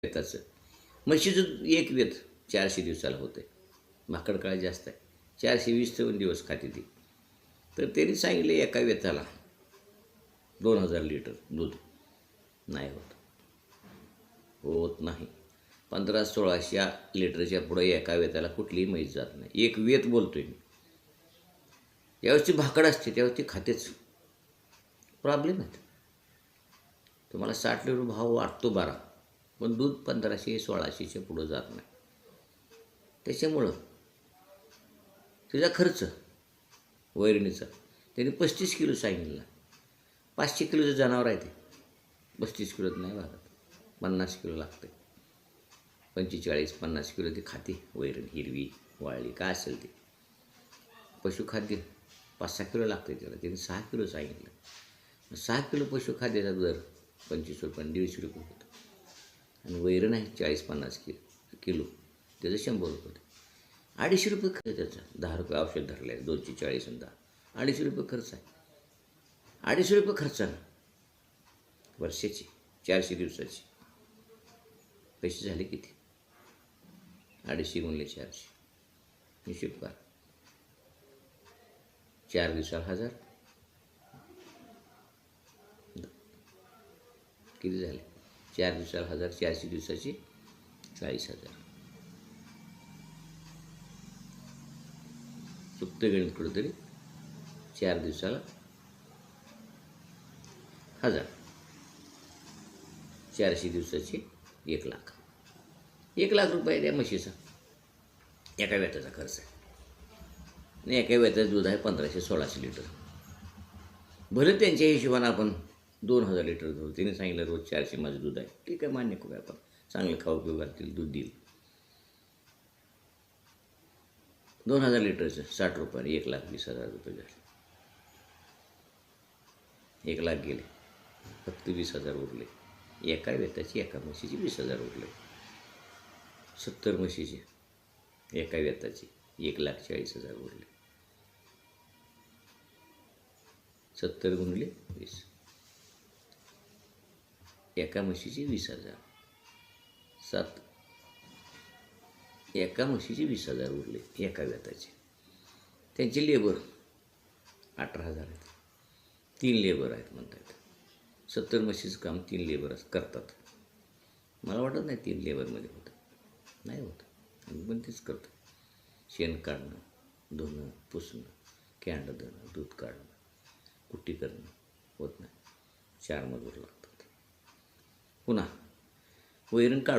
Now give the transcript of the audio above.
वेताचं. म्हशीचं एक वेत 400 दिवसाला होतं आहे. भाकड काळ जास्त आहे. 420 दिवस खाते ती. तर त्यांनी सांगितले एका वेताला 2000 लिटर दूध. नाही होत. होत नाही. 1500-1600 लिटरच्या पुढे एका वेताला कुठलीही म्हैस जात नाही. एक वेत बोलतोय मी. ज्यावेळेस ती भाकड असते त्यावेळेस ती खातेच. प्रॉब्लेम आहे. तुम्हाला 60 लिटर भाव वाटतो 12, पण दूध 1500-1600च्या पुढं जात नाही. त्याच्यामुळं तिचा खर्च वैरणीचा त्यांनी 35 किलो सांगितला. 500 किलोचं जनावर आहे ते. 35 किलोत नाही भागत. 50 किलो लागते. 45-50 किलो ती खाते वैरण, हिरवी वाळली काय असेल ते. पशुखाद्य 5-6 किलो लागते त्याला. त्यांनी 6 किलो सांगितलं. 6 किलो पशुखाद्याचा दर 25 रुपये आणि 150 रुपये होतं. आणि वैरण आहे 40-50 किलो त्याचं 100 रुपये. 250 रुपये खर्च त्याचा. 10 रुपये औषध धरलं आहे. 240 आणि 10. 250 रुपये खर्च आहे. 250 रुपये खर्चानं वर्षाची 400 दिवसाची पैसे झाले किती? 250 गुणिले 400 हिशोब करा. 4 दिवसाला 1000 किती झाले? 4 दिवसाला 1000, 400 दिवसाची 40,000. चुकतं गणित कुठंतरी. 4 दिवसाला 1000, 400 दिवसाची 1 लाख. 1 लाख रुपये त्या म्हशीचा एका वेताचा खर्च आहे. आणि एका वेताचं दूध आहे 1500-1600 लिटर. भले त्यांच्या हिशोबानं आपण 2000 लिटर घेऊ. त्यांनी सांगितलं रोज 400 माझं दूध आहे. ठीक आहे, मान्य करूया आपण. चांगलं खाऊ पिऊ घालतील, दूध देईल. 2000 लिटरचं 60 रुपयाने 1,20,000 रुपये झाले. 1 लाख गेले, फक्त 20,000 उरले. एका वेताची एका म्हशीची 20,000 उरले. 70 म्हशीचे एका वेताची 1,40,000 उरले. 70 गुणिले 20, एका म्हशीची 20,000. 7 एका म्हशीची 20,000 उरले एका वेताचे. त्यांचे लेबर 18,000 आहेत. 3 लेबर आहेत म्हणतात. 70 म्हशीचं काम 3 लेबर करतात. मला वाटत नाही 3 लेबरमध्ये होतं. नाही होत. आम्ही पण तेच करतो. शेण काढणं, धुणं, पुसणं, कॅन्ड धरणं, दूध काढणं, कुट्टी करणं होत नाही. 4 मजूर लागतात. पुन्हा वैरण काढ